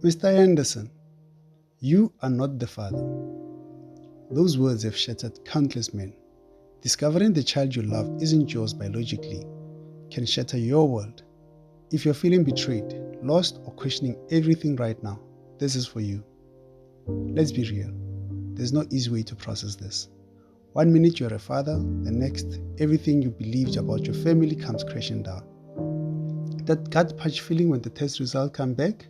Mr. Anderson, you are not the father. Those words have shattered countless men. Discovering the child you love isn't yours biologically can shatter your world. If you're feeling betrayed, lost, or questioning everything right now, this is for you. Let's be real. There's no easy way to process this. One minute you're a father, the next, everything you believed about your family comes crashing down. That gut punch feeling when the test results come back?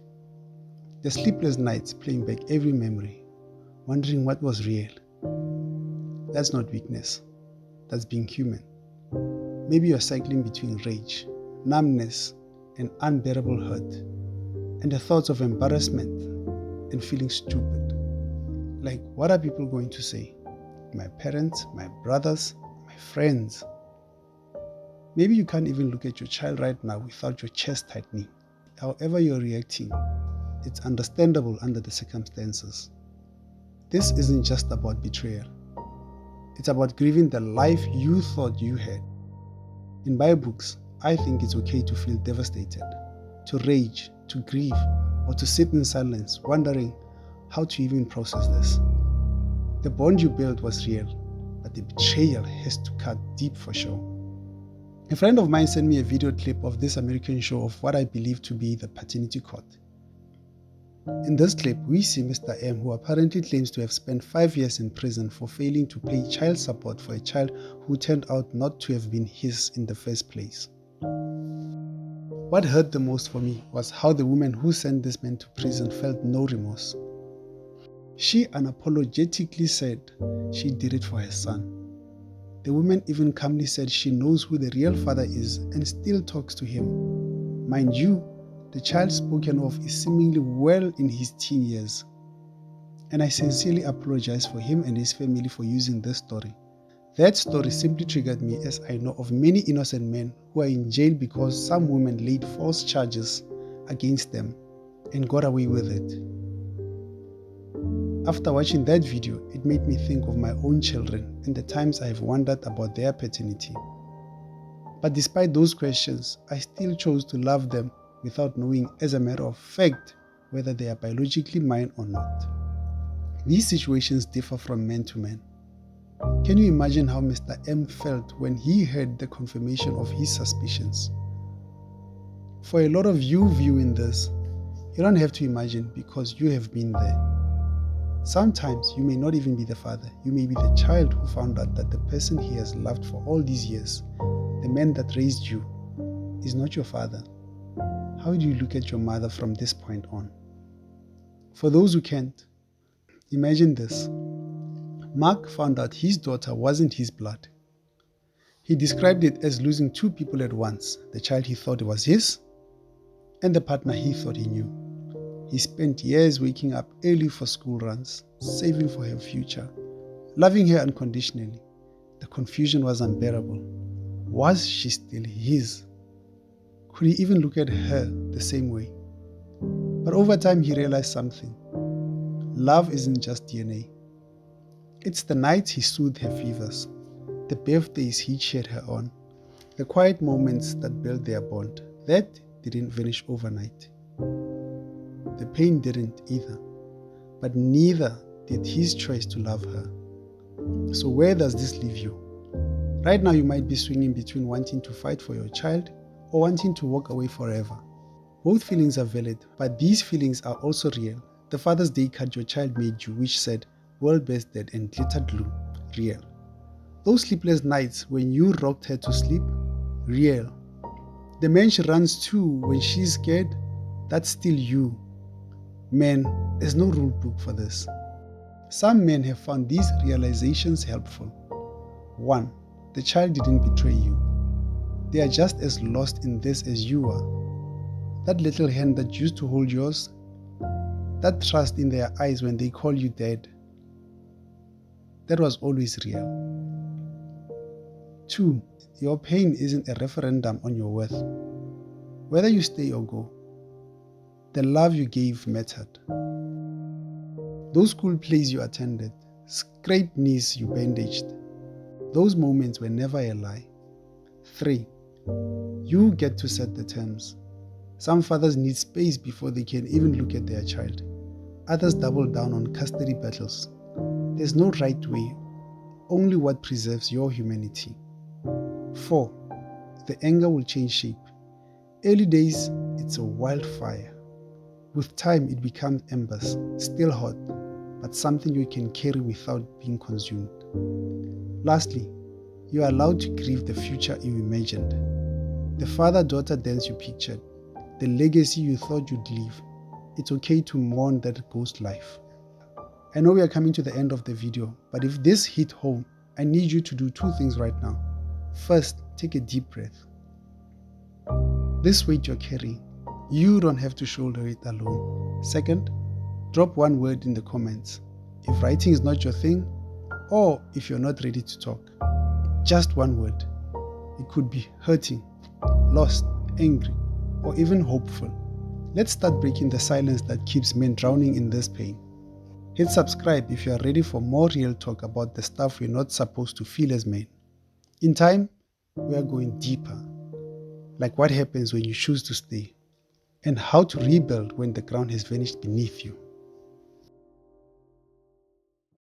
The sleepless nights playing back every memory, wondering what was real. That's not weakness. That's being human. Maybe you're cycling between rage, numbness, and unbearable hurt, and the thoughts of embarrassment and feeling stupid. Like, what are people going to say? My parents, my brothers, my friends. Maybe you can't even look at your child right now without your chest tightening. However you're reacting, it's understandable under the circumstances. This isn't just about betrayal. It's about grieving the life you thought you had. In my books, I think it's okay to feel devastated, to rage, to grieve, or to sit in silence, wondering how to even process this. The bond you built was real, but the betrayal has to cut deep for sure. A friend of mine sent me a video clip of this American show of what I believe to be the paternity court. In this clip, we see Mr. M, who apparently claims to have spent 5 years in prison for failing to pay child support for a child who turned out not to have been his in the first place. What hurt the most for me was how the woman who sent this man to prison felt no remorse. She unapologetically said she did it for her son. The woman even calmly said she knows who the real father is and still talks to him. Mind you, the child spoken of is seemingly well in his teen years. And I sincerely apologize for him and his family for using this story. That story simply triggered me, as I know of many innocent men who are in jail because some women laid false charges against them and got away with it. After watching that video, it made me think of my own children and the times I have wondered about their paternity. But despite those questions, I still chose to love them without knowing as a matter of fact whether they are biologically mine or not. These situations differ from man to man. Can you imagine how Mr. M felt when he heard the confirmation of his suspicions? For a lot of you viewing this, you don't have to imagine because you have been there. Sometimes you may not even be the father. You may be the child who found out that the person he has loved for all these years, the man that raised you, is not your father. How do you look at your mother from this point on? For those who can't, imagine this. Mark found out his daughter wasn't his blood. He described it as losing 2 people at once, the child he thought was his and the partner he thought he knew. He spent years waking up early for school runs, saving for her future, loving her unconditionally. The confusion was unbearable. Was she still his? Could he even look at her the same way? But over time he realized something. Love isn't just DNA. It's the nights he soothed her fevers, the birthdays he cheered her on, the quiet moments that built their bond. That didn't vanish overnight. The pain didn't either, but neither did his choice to love her. So where does this leave you? Right now you might be swinging between wanting to fight for your child or wanting to walk away forever. Both feelings are valid, but these feelings are also real. The Father's Day card your child made you, which said, "World Best Dad" and glittered glue, real. Those sleepless nights when you rocked her to sleep, real. The man she runs to when she's scared, that's still you. Men, there's no rule book for this. Some men have found these realizations helpful. 1. The child didn't betray you. They are just as lost in this as you are. That little hand that used to hold yours, that trust in their eyes when they call you dad, that was always real. 2. Your pain isn't a referendum on your worth. Whether you stay or go, the love you gave mattered. Those school plays you attended, scraped knees you bandaged, those moments were never a lie. 3. You get to set the terms. Some fathers need space before they can even look at their child. Others double down on custody battles. There's no right way, only what preserves your humanity. 4. The anger will change shape. Early days, it's a wildfire. With time, it becomes embers, still hot, but something you can carry without being consumed. Lastly, you are allowed to grieve the future you imagined. The father-daughter dance you pictured, the legacy you thought you'd leave. It's okay to mourn that ghost life. I know we are coming to the end of the video, but if this hit home, I need you to do 2 things right now. First, take a deep breath. This weight you're carrying, you don't have to shoulder it alone. Second, drop 1 word in the comments. If writing is not your thing, or if you're not ready to talk, just 1 word. It could be hurting, lost, angry, or even hopeful. Let's start breaking the silence that keeps men drowning in this pain. Hit subscribe if you are ready for more real talk about the stuff we're not supposed to feel as men. In time, we are going deeper, like what happens when you choose to stay, and how to rebuild when the ground has vanished beneath you.